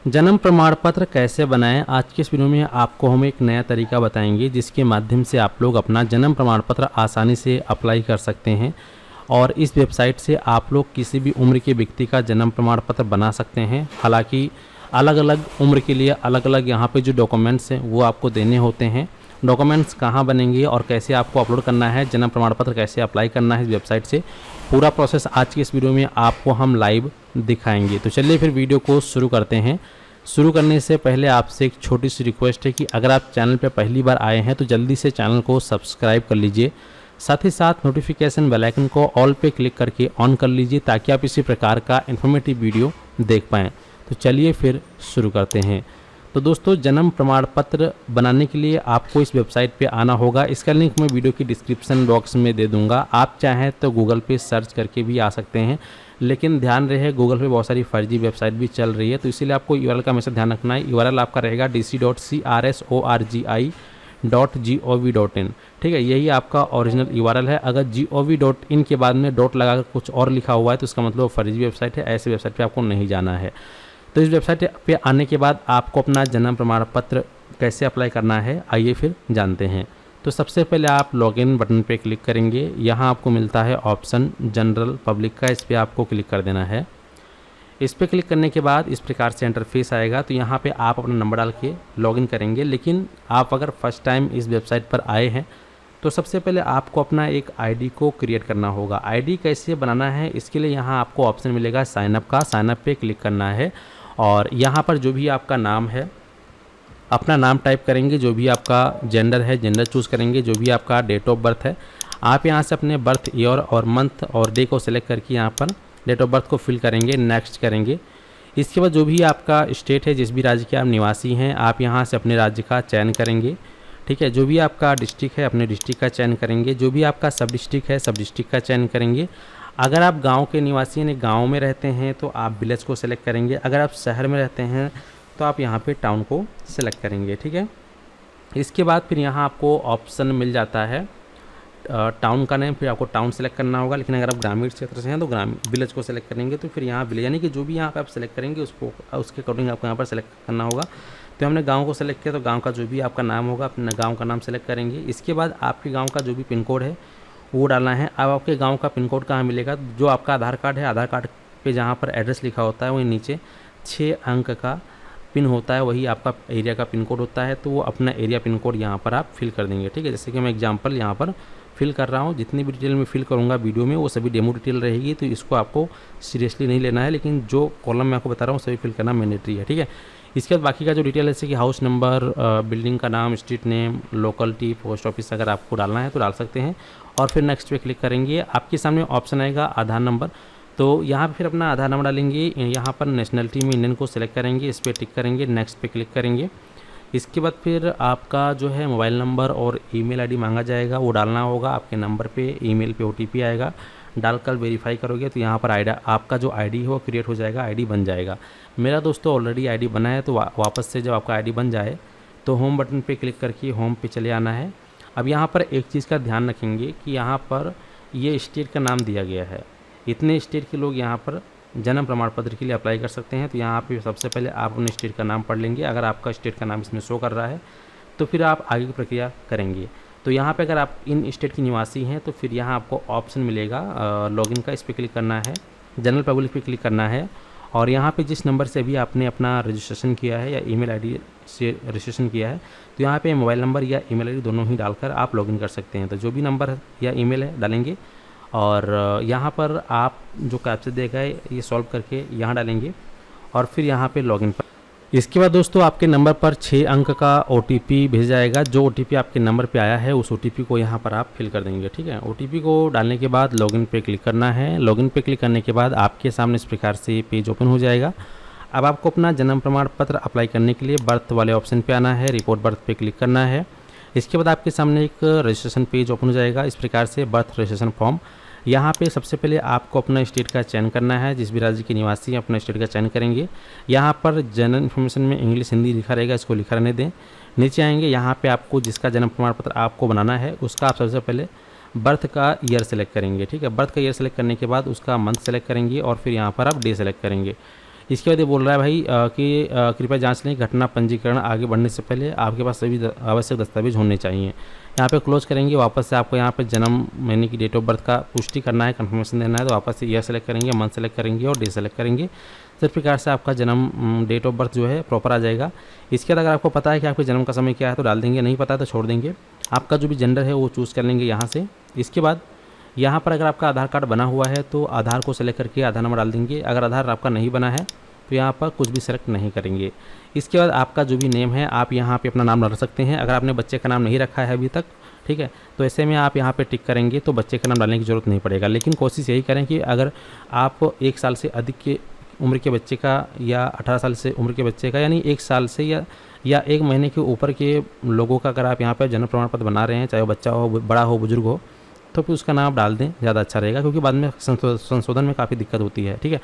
जन्म प्रमाण पत्र कैसे बनाएं। आज की इस वीडियो में आपको हम एक नया तरीका बताएंगे जिसके माध्यम से आप लोग अपना जन्म प्रमाण पत्र आसानी से अप्लाई कर सकते हैं और इस वेबसाइट से आप लोग किसी भी उम्र के व्यक्ति का जन्म प्रमाण पत्र बना सकते हैं। हालांकि अलग अलग उम्र के लिए अलग अलग यहाँ पे जो डॉक्यूमेंट्स हैं वो आपको देने होते हैं। डॉक्यूमेंट्स कहाँ बनेंगे और कैसे आपको अपलोड करना है, जन्म प्रमाण पत्र कैसे अप्लाई करना है इस वेबसाइट से, पूरा प्रोसेस आज की इस वीडियो में आपको हम लाइव दिखाएंगे। तो चलिए फिर वीडियो को शुरू करते हैं। शुरू करने से पहले आपसे एक छोटी सी रिक्वेस्ट है कि अगर आप चैनल पर पहली बार आए हैं तो जल्दी से चैनल को सब्सक्राइब कर लीजिए, साथ ही साथ नोटिफिकेशन बेल आइकन को ऑल पे क्लिक करके ऑन कर लीजिए ताकि आप इसी प्रकार का इन्फॉर्मेटिव वीडियो देख पाएँ। तो चलिए फिर शुरू करते हैं। तो दोस्तों, जन्म प्रमाण पत्र बनाने के लिए आपको इस वेबसाइट पे आना होगा। इसका लिंक मैं वीडियो की डिस्क्रिप्शन बॉक्स में दे दूंगा। आप चाहें तो गूगल पे सर्च करके भी आ सकते हैं, लेकिन ध्यान रहे गूगल पे बहुत सारी फर्जी वेबसाइट भी चल रही है, तो इसीलिए आपको यूआरएल का हमेशा ध्यान रखना है। यूआरएल आपका रहेगा dc.crsorgi.gov.in। ठीक है, यही आपका ओरिजिनल यूआरएल है। अगर gov.in के बाद में डॉट लगाकर कुछ और लिखा हुआ है तो इसका मतलब फर्जी वेबसाइट है। ऐसे वेबसाइट पे आपको नहीं जाना है। तो इस वेबसाइट पे आने के बाद आपको अपना जन्म प्रमाण पत्र कैसे अप्लाई करना है, आइए फिर जानते हैं। तो सबसे पहले आप लॉगिन बटन पे क्लिक करेंगे। यहाँ आपको मिलता है ऑप्शन जनरल पब्लिक का, इस पर आपको क्लिक कर देना है। इस पर क्लिक करने के बाद इस प्रकार से इंटरफेस आएगा। तो यहाँ पे आप अपना नंबर डाल के लॉगिन करेंगे। लेकिन आप अगर फर्स्ट टाइम इस वेबसाइट पर आए हैं तो सबसे पहले आपको अपना एक आईडी को क्रिएट करना होगा। आईडी कैसे बनाना है, इसके लिए यहाँ आपको ऑप्शन मिलेगा साइनअप का। साइनअप पे क्लिक करना है और यहाँ पर जो भी आपका नाम है अपना नाम टाइप करेंगे, जो भी आपका जेंडर है जेंडर चूज़ करेंगे, जो भी आपका डेट ऑफ बर्थ है आप यहाँ से अपने बर्थ ईयर और मंथ और डे को सिलेक्ट करके यहाँ पर डेट ऑफ बर्थ को फिल करेंगे, नेक्स्ट करेंगे। इसके बाद जो भी आपका स्टेट है, जिस भी राज्य के आप निवासी हैं, आप यहाँ से अपने राज्य का चयन करेंगे। ठीक है, जो भी आपका डिस्ट्रिक्ट है अपने डिस्ट्रिक्ट का चयन करेंगे, जो भी आपका सब डिस्ट्रिक्ट है सब डिस्ट्रिक्ट का चयन करेंगे। अगर आप गांव के निवासी यानी गांव में रहते हैं तो आप विलेज को सिलेक्ट करेंगे। अगर आप शहर में रहते हैं तो आप यहाँ पे टाउन को सिलेक्ट करेंगे। ठीक है, इसके बाद फिर यहाँ आपको ऑप्शन मिल जाता है टाउन का नेम, फिर आपको टाउन सेलेक्ट करना होगा। लेकिन अगर आप ग्रामीण क्षेत्र से हैं तो विलेज को सिलेक्ट करेंगे। तो फिर यहाँ विलेज यानी कि जो भी यहाँ पे आप सेलेक्ट करेंगे उसको उसके अकॉर्डिंग आपको यहाँ पर सेलेक्ट करना होगा। तो हमने गांव को सेलेक्ट किया तो गांव का जो भी आपका नाम होगा अपना गांव का नाम सेलेक्ट करेंगे। इसके बाद आपके गांव का जो भी पिन कोड है वो डालना है। अब आपके गांव का पिन कोड कहाँ मिलेगा, जो आपका आधार कार्ड है आधार कार्ड पे जहाँ पर एड्रेस लिखा होता है वही नीचे 6 अंक का पिन होता है, वही आपका एरिया का पिन कोड होता है। तो वो अपना एरिया पिन कोड यहाँ पर आप फिल कर देंगे। ठीक है, जैसे कि मैं एग्जांपल यहाँ पर फिल कर रहा हूँ। जितनी भी डिटेल में फिल करूँगा वीडियो में वो सभी डेमो डिटेल रहेगी, तो इसको आपको सीरियसली नहीं लेना है। लेकिन जो कॉलम मैं आपको बता रहा हूँ सभी फिल करना मैंडेटरी है। ठीक है, इसके बाद बाकी का जो डिटेल है जैसे कि हाउस नंबर, बिल्डिंग का नाम, street name, locality, post office अगर आपको डालना है तो डाल सकते हैं। और फिर नेक्स्ट पे क्लिक करेंगे। आपके सामने ऑप्शन आएगा आधार नंबर, तो यहाँ पे फिर अपना आधार नंबर डालेंगे। यहाँ पर नेशनलिटी में इंडियन को सिलेक्ट करेंगे, इस पर टिक करेंगे, नेक्स्ट पे क्लिक करेंगे। इसके बाद फिर आपका जो है मोबाइल नंबर और ईमेल आईडी मांगा जाएगा, वो डालना होगा। आपके नंबर पे ईमेल पे ओटीपी आएगा, डालकर वेरीफाई करोगे तो यहाँ पर आपका जो आईडी है वो क्रिएट हो जाएगा, आईडी बन जाएगा। मेरा दोस्तों ऑलरेडी आईडी बना है, तो वापस से जब आपका आईडी बन जाए तो होम बटन पे क्लिक करके होम पे चले आना है। अब यहाँ पर एक चीज़ का ध्यान रखेंगे कि यहाँ पर ये स्टेट का नाम दिया गया है। इतने स्टेट के लोग यहाँ पर जन्म प्रमाण पत्र के लिए अप्लाई कर सकते हैं। तो यहाँ पे सबसे पहले आप अपने स्टेट का नाम पढ़ लेंगे। अगर आपका स्टेट का नाम इसमें शो कर रहा है तो फिर आप आगे की प्रक्रिया करेंगे। तो यहाँ पे अगर आप इन स्टेट के निवासी हैं तो फिर यहाँ आपको ऑप्शन मिलेगा लॉगिन का, इस पर क्लिक करना है, जनरल पब्लिक पे क्लिक करना है। और यहाँ पे जिस नंबर से भी आपने अपना रजिस्ट्रेशन किया है या ईमेल आईडी से रजिस्ट्रेशन किया है तो यहाँ पे मोबाइल नंबर या ईमेल आईडी दोनों ही डालकर आप लॉगिन कर सकते हैं। तो जो भी नंबर या ईमेल है डालेंगे और यहाँ पर आप जो कैप्चा देगा ये सॉल्व करके यहाँ डालेंगे और फिर यहाँ पे लॉगिन पर। इसके बाद दोस्तों आपके नंबर पर 6 अंक का ओटीपी भेज जाएगा। जो ओटीपी आपके नंबर पे आया है उस ओटीपी को यहाँ पर आप फिल कर देंगे। ठीक है, ओटीपी को डालने के बाद लॉगिन पे क्लिक करना है। लॉगिन पे क्लिक करने के बाद आपके सामने इस प्रकार से पेज ओपन हो जाएगा। अब आपको अपना जन्म प्रमाण पत्र अप्लाई करने के लिए बर्थ वाले ऑप्शन पे आना है, रिपोर्ट बर्थ पे क्लिक करना है। इसके बाद आपके सामने एक रजिस्ट्रेशन पेज ओपन हो जाएगा, इस प्रकार से बर्थ रजिस्ट्रेशन फॉर्म। यहाँ पे सबसे पहले आपको अपना स्टेट का चयन करना है, जिस भी राज्य के निवासी हैं अपना स्टेट का चयन करेंगे। यहाँ पर जनरल इन्फॉर्मेशन में इंग्लिश हिंदी लिखा रहेगा, इसको लिखा रहने दें। नीचे आएंगे, यहाँ पे आपको जिसका जन्म प्रमाण पत्र आपको बनाना है उसका आप सबसे पहले बर्थ का ईयर सेलेक्ट करेंगे। ठीक है, बर्थ का ईयर सेलेक्ट करने के बाद उसका मंथ सेलेक्ट करेंगे और फिर यहाँ पर आप डे सेलेक्ट करेंगे। इसके बाद ये बोल रहा है भाई कि कृपया जांच लें घटना पंजीकरण आगे बढ़ने से पहले आपके पास सभी आवश्यक दस्तावेज होने चाहिए। यहाँ पे क्लोज करेंगे, वापस से आपको यहाँ पे जन्म महीने की डेट ऑफ बर्थ का पुष्टि करना है, कंफर्मेशन देना है, तो वापस से ईयर सेलेक्ट करेंगे, मंथ सेलेक्ट करेंगे और डे सेलेक्ट करेंगे। तो इस प्रकार से आपका जन्म डेट ऑफ बर्थ जो है प्रॉपर आ जाएगा। इसके बाद अगर आपको पता है कि आपके जन्म का समय क्या है तो डाल देंगे, नहीं पता तो छोड़ देंगे। आपका जो भी जेंडर है वो चूज़ कर लेंगे यहाँ से। इसके बाद यहाँ पर अगर आपका आधार कार्ड बना हुआ है तो आधार को सेलेक्ट करके आधार नंबर डाल देंगे। अगर आधार आपका नहीं बना है तो यहाँ पर कुछ भी सेलेक्ट नहीं करेंगे। इसके बाद आपका जो भी नेम है आप यहाँ पे अपना नाम डाल सकते हैं। अगर आपने बच्चे का नाम नहीं रखा है अभी तक, ठीक है, तो ऐसे में आप यहाँ पे टिक करेंगे तो बच्चे का नाम डालने की ज़रूरत नहीं पड़ेगा। लेकिन कोशिश यही करें कि अगर आप 1 साल से अधिक के उम्र के बच्चे का या 18 साल से उम्र के बच्चे का, यानी 1 साल से या 1 महीने के ऊपर के लोगों का अगर आप यहाँ पर जन्म प्रमाण पत्र बना रहे हैं, चाहे वो बच्चा हो, बड़ा हो, बुजुर्ग हो, तो फिर उसका नाम आप डाल दें, ज़्यादा अच्छा रहेगा, क्योंकि बाद में संशोधन में काफ़ी दिक्कत होती है। ठीक है,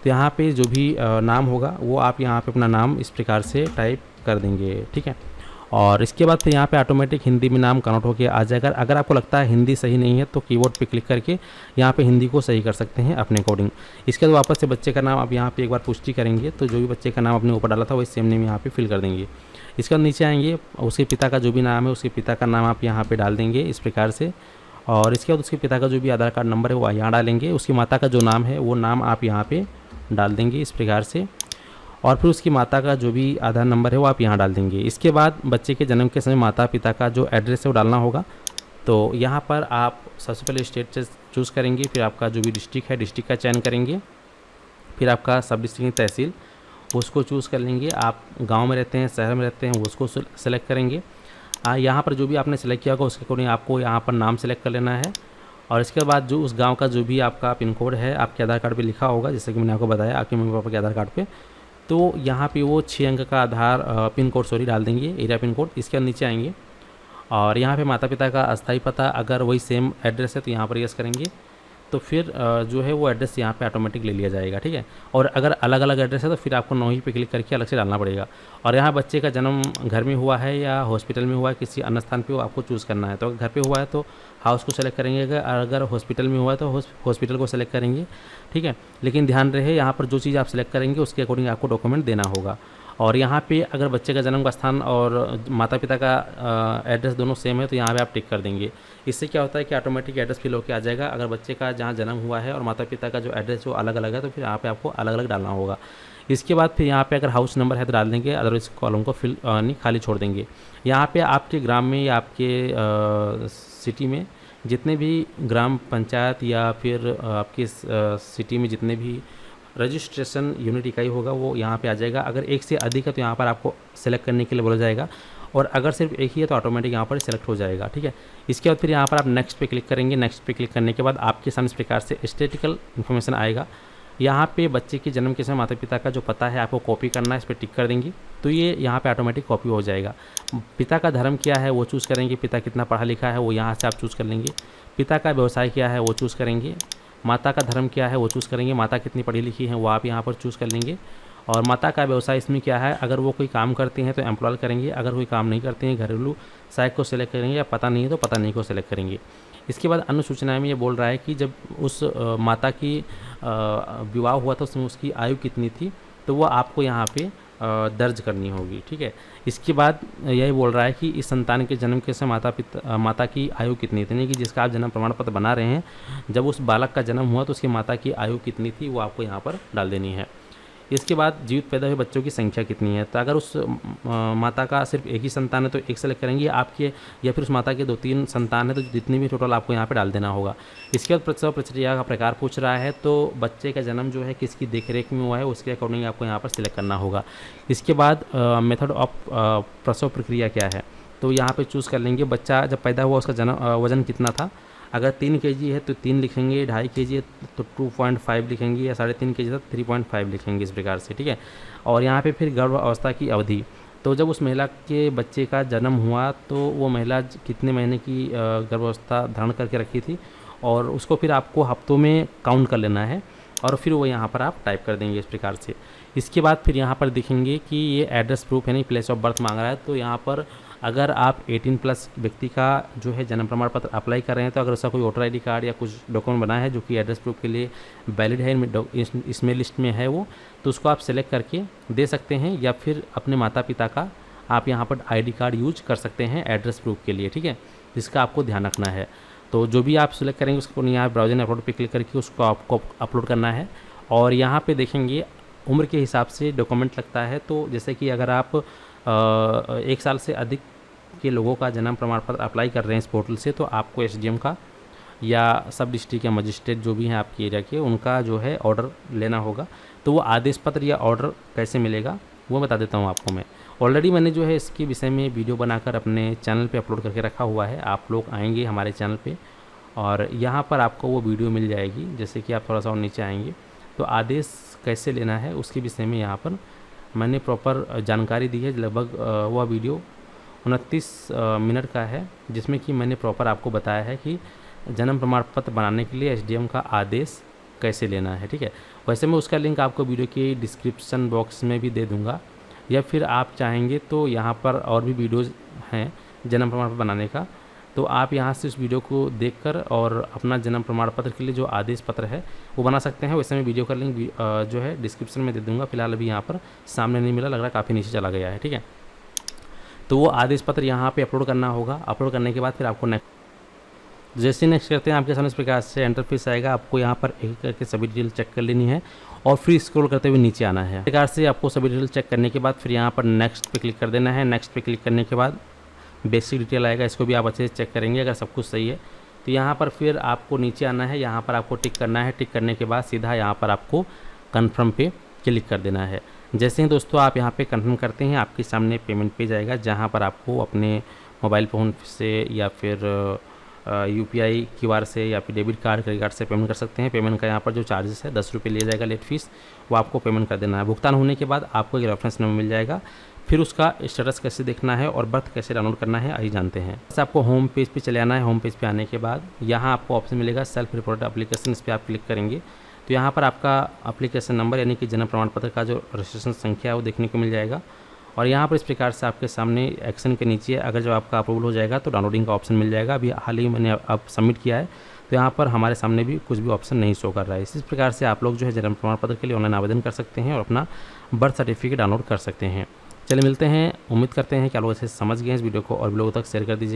तो यहाँ पे जो भी नाम होगा वो आप यहाँ पे अपना नाम इस प्रकार से टाइप कर देंगे। ठीक है, और इसके बाद फिर यहाँ पे ऑटोमेटिक हिंदी में नाम कन्वर्ट होकर आ जाएगा। अगर आपको लगता है हिंदी सही नहीं है तो कीबोर्ड पे क्लिक करके यहाँ पे हिंदी को सही कर सकते हैं अपने अकॉर्डिंग। इसके बाद वापस से बच्चे का नाम आप यहाँ पे एक बार पुष्टि करेंगे, तो जो भी बच्चे का नाम आपने ऊपर डाला था वही सेम नेम यहाँ पे फिल कर देंगे। इसके बाद नीचे आएंगे, उसके पिता का जो भी नाम है उसके पिता का नाम आप यहाँ पर डाल देंगे इस प्रकार से। और इसके बाद उसके पिता का जो भी आधार कार्ड नंबर है वो यहाँ डालेंगे। उसकी माता का जो नाम है वो नाम आप यहाँ पे डाल देंगे इस प्रकार से, और फिर उसकी माता का जो भी आधार नंबर है वो आप यहाँ डाल देंगे। इसके बाद बच्चे के जन्म के समय माता पिता का जो एड्रेस है वो डालना होगा। तो यहाँ पर आप सबसे पहले स्टेट से चूज़ करेंगे, फिर आपका जो भी डिस्ट्रिक्ट है डिस्ट्रिक्ट का चयन करेंगे, फिर आपका सब डिस्ट्रिक्ट तहसील उसको चूज़ कर लेंगे। आप गाँव में रहते हैं, शहर में रहते हैं, उसको सेलेक्ट करेंगे। यहाँ पर जो भी आपने सेलेक्ट किया होगा उसके अकॉर्डिंग आपको यहाँ पर नाम सेलेक्ट कर लेना है। और इसके बाद जो उस गांव का जो भी आपका पिन कोड है आपके आधार कार्ड पे लिखा होगा, जैसे कि मैंने आपको बताया आपके मम्मी पापा के आधार कार्ड पे, तो यहाँ पे वो 6 अंक का आधार पिन कोड डाल देंगे, एरिया पिन कोड। इसके बाद नीचे आएंगे और यहाँ पे माता पिता का अस्थायी पता अगर वही सेम एड्रेस है तो यहाँ पर यस करेंगे, तो फिर जो है वो एड्रेस यहाँ पे ऑटोमेटिक ले लिया जाएगा। ठीक है, और अगर अलग अलग एड्रेस है तो फिर आपको 9 ही पे क्लिक करके अलग से डालना पड़ेगा। और यहाँ बच्चे का जन्म घर में हुआ है या हॉस्पिटल में हुआ है, किसी अन्य स्थान पे वो आपको चूज़ करना है। तो अगर घर पे हुआ है तो हाउस को सेलेक्ट करेंगे, अगर हॉस्पिटल में हुआ है तो हॉस्पिटल को सेलेक्ट करेंगे। ठीक है, लेकिन ध्यान रहे यहाँ पर जो चीज़ आप सेलेक्ट करेंगे उसके अकॉर्डिंग आपको डॉक्यूमेंट देना होगा। और यहाँ पे अगर बच्चे का जन्म का स्थान और माता पिता का एड्रेस दोनों सेम है तो यहाँ पे आप टिक कर देंगे। इससे क्या होता है कि ऑटोमेटिक एड्रेस फिल होकर आ जाएगा। अगर बच्चे का जहाँ जन्म हुआ है और माता पिता का जो एड्रेस जो अलग अलग है तो फिर यहाँ पे आपको अलग अलग डालना होगा। इसके बाद फिर यहाँ पे अगर हाउस नंबर है तो डाल देंगे, अदरवाइज कॉलम को फिल नहीं खाली छोड़ देंगे। यहाँ पे आपके ग्राम में या आपके सिटी में जितने भी ग्राम पंचायत या फिर आपकी सिटी में जितने भी रजिस्ट्रेशन यूनिट इकाई होगा वो यहाँ पे आ जाएगा। अगर एक से अधिक है तो यहाँ पर आपको सेलेक्ट करने के लिए बोला जाएगा, और अगर सिर्फ एक ही है तो ऑटोमेटिक यहाँ पर सेलेक्ट हो जाएगा। ठीक है, इसके बाद फिर यहाँ पर आप नेक्स्ट पे क्लिक करेंगे। नेक्स्ट पे क्लिक करने के बाद आपके सामने इस प्रकार से स्टैटिस्टिकल इन्फॉर्मेशन आएगा। यहाँ पे बच्चे के जन्म के समय माता पिता का जो पता है आपको कॉपी करना है, इस पर टिक कर देंगे तो ये यहाँ पे ऑटोमेटिक कॉपी हो जाएगा। पिता का धर्म क्या है वो चूज़ करेंगे, पिता कितना पढ़ा लिखा है वो यहाँ से आप चूज़ कर लेंगे। पिता का व्यवसाय क्या है वो चूज़ करेंगे। माता का धर्म क्या है वो चूज़ करेंगे, माता कितनी पढ़ी लिखी है वो आप यहाँ पर चूज़ कर लेंगे। और माता का व्यवसाय इसमें क्या है, अगर वो कोई काम करते हैं तो एम्प्लॉय करेंगे, अगर कोई काम नहीं करते हैं घरेलू सहायक को सेलेक्ट करेंगे, या पता नहीं है तो पता नहीं को सेलेक्ट करेंगे। इसके बाद अन्य सूचनाएं में ये बोल रहा है कि जब उस माता की विवाह हुआ था उसमें उसकी आयु कितनी थी, तो वो आपको यहाँ पे दर्ज करनी होगी। ठीक है, इसके बाद यही बोल रहा है कि इस संतान के जन्म के समय माता की आयु कितनी थी, यानी कि जिसका आप जन्म प्रमाण पत्र बना रहे हैं जब उस बालक का जन्म हुआ तो उसकी माता की आयु कितनी थी वो आपको यहाँ पर डाल देनी है। इसके बाद जीवित पैदा हुए बच्चों की संख्या कितनी है, तो अगर उस माता का सिर्फ एक ही संतान है तो एक सेलेक्ट करेंगे आपके, या फिर उस माता के 2-3 संतान है तो जितनी भी टोटल आपको यहाँ पे डाल देना होगा। इसके बाद प्रसव प्रक्रिया का प्रकार पूछ रहा है, तो बच्चे का जन्म जो है किसकी देखरेख में हुआ है उसके अकॉर्डिंग आपको यहाँ पर सिलेक्ट करना होगा। इसके बाद मेथड ऑफ प्रसव प्रक्रिया क्या है, तो यहाँ पर चूज़ कर लेंगे बच्चा जब पैदा हुआ उसका वजन कितना था। अगर 3 kg है तो 3 लिखेंगे, 2.5 kg है तो 2.5 लिखेंगे, या 3.5 kg तो 3.5 लिखेंगे इस प्रकार से। ठीक है, और यहाँ पे फिर गर्भ अवस्था की अवधि, तो जब उस महिला के बच्चे का जन्म हुआ तो वो महिला कितने महीने की गर्भावस्था धारण करके रखी थी, और उसको फिर आपको हफ्तों में काउंट कर लेना है, और फिर वो यहाँ पर आप टाइप कर देंगे इस प्रकार से। इसके बाद फिर यहाँ पर देखेंगे कि ये एड्रेस प्रूफ यानी प्लेस ऑफ बर्थ मांग रहा है, तो यहाँ पर अगर आप 18+ व्यक्ति का जो है जन्म प्रमाण पत्र अप्लाई कर रहे हैं, तो अगर उसका कोई वोटर ID कार्ड या कुछ डॉक्यूमेंट बना है जो कि एड्रेस प्रूफ के लिए वैलिड है, इसमें लिस्ट में है वो, तो उसको आप सेलेक्ट करके दे सकते हैं, या फिर अपने माता पिता का आप यहाँ पर ID कार्ड यूज कर सकते हैं एड्रेस प्रूफ के लिए, ठीक है। जिसका आपको ध्यान रखना है। तो जो भी आप सिलेक्ट करेंगे उसको यहाँ ब्राउज़र में अपलोड पे क्लिक करके उसको आपको अपलोड करना है। और यहाँ पे देखेंगे उम्र के हिसाब से डॉक्यूमेंट लगता है। तो जैसे कि अगर आप 1 साल से अधिक के लोगों का जन्म प्रमाण पत्र अप्लाई कर रहे हैं इस पोर्टल से, तो आपको SDM का या सब डिस्ट्रिक्ट या मजिस्ट्रेट जो भी हैं आपके एरिया के, उनका जो है ऑर्डर लेना होगा। तो वो आदेश पत्र या ऑर्डर कैसे मिलेगा वो बता देता हूँ आपको मैं। ऑलरेडी मैंने जो है इसके विषय में वीडियो बनाकर अपने चैनल पे अपलोड करके रखा हुआ है। आप लोग आएंगे हमारे चैनल पे और यहाँ पर आपको वो वीडियो मिल जाएगी। जैसे कि आप थोड़ा सा और नीचे आएंगे तो आदेश कैसे लेना है उसके विषय में यहाँ पर मैंने प्रॉपर जानकारी दी है। लगभग वह वीडियो 29 मिनट का है, जिसमें कि मैंने प्रॉपर आपको बताया है कि जन्म प्रमाण पत्र बनाने के लिए SDM का आदेश कैसे लेना है, ठीक है। वैसे मैं उसका लिंक आपको वीडियो के डिस्क्रिप्शन बॉक्स में भी दे दूंगा, या फिर आप चाहेंगे तो यहाँ पर और भी वीडियोज़ हैं जन्म प्रमाण पत्र बनाने का, तो आप यहाँ से उस वीडियो को देखकर और अपना जन्म प्रमाण पत्र के लिए जो आदेश पत्र है वो बना सकते हैं। वैसे मैं वीडियो का लिंक जो है डिस्क्रिप्शन में दे दूँगा। फिलहाल अभी यहाँ पर सामने नहीं मिला, लग रहा है काफ़ी नीचे चला गया है, ठीक है। तो वो आदेश पत्र यहाँ पर अपलोड करना होगा। अपलोड करने के बाद फिर आपको जैसे नेक्स्ट करते हैं, आपके सामने इस प्रकार से इंटरफेस आएगा। आपको यहाँ पर एक करके सभी डिटेल चेक कर लेनी है और फिर स्क्रॉल करते हुए नीचे आना है। इस प्रकार से आपको सभी डिटेल चेक करने के बाद फिर यहाँ पर नेक्स्ट पे क्लिक कर देना है। नेक्स्ट पे क्लिक करने के बाद बेसिक डिटेल आएगा, इसको भी आप अच्छे से चेक करेंगे। अगर सब कुछ सही है तो यहाँ पर फिर आपको नीचे आना है। यहाँ पर आपको टिक करना है। टिक करने के बाद सीधा यहाँ पर आपको कन्फर्म पे क्लिक कर देना है। जैसे ही दोस्तों आप यहाँ पर कन्फर्म करते हैं, आपके सामने पेमेंट पेज आएगा, जहाँ पर आपको अपने मोबाइल फ़ोन से या फिर UPI QR से या फिर डेबिट कार्ड क्रेडिट कार्ड से पेमेंट कर सकते हैं। पेमेंट का यहाँ पर जो चार्जेस है 10 रुपये लिया जाएगा लेट फीस, वो आपको पेमेंट कर देना है। भुगतान होने के बाद आपको एक रेफरेंस नंबर मिल जाएगा। फिर उसका स्टेटस कैसे देखना है और बर्थ कैसे डाउनलोड करना है आइए जानते हैं। बस आपको होम पेज पे चले आना है। होम पेज पे आने के बाद यहाँ आपको ऑप्शन मिलेगा सेल्फ रिपोर्टेड एप्लीकेशन, इस पर आप क्लिक करेंगे तो यहाँ पर आपका एप्लीकेशन नंबर यानी कि जन्म प्रमाण पत्र का जो रजिस्ट्रेशन संख्या है वो देखने को मिल जाएगा। और यहाँ पर इस प्रकार से आपके सामने एक्शन के नीचे अगर जब आपका अप्रूवल हो जाएगा तो डाउनलोडिंग का ऑप्शन मिल जाएगा। अभी हाल ही मैंने अब सबमिट किया है तो यहाँ पर हमारे सामने भी कुछ भी ऑप्शन नहीं शो कर रहा है। इसी प्रकार से आप लोग जो है जन्म प्रमाण पत्र के लिए ऑनलाइन आवेदन कर सकते हैं और अपना बर्थ सर्टिफिकेट डाउनलोड कर सकते हैं। चलिए मिलते हैं। उम्मीद करते हैं कि आप लोग अच्छे से समझ गए इस वीडियो को और लोगों तक शेयर कर दीजिए।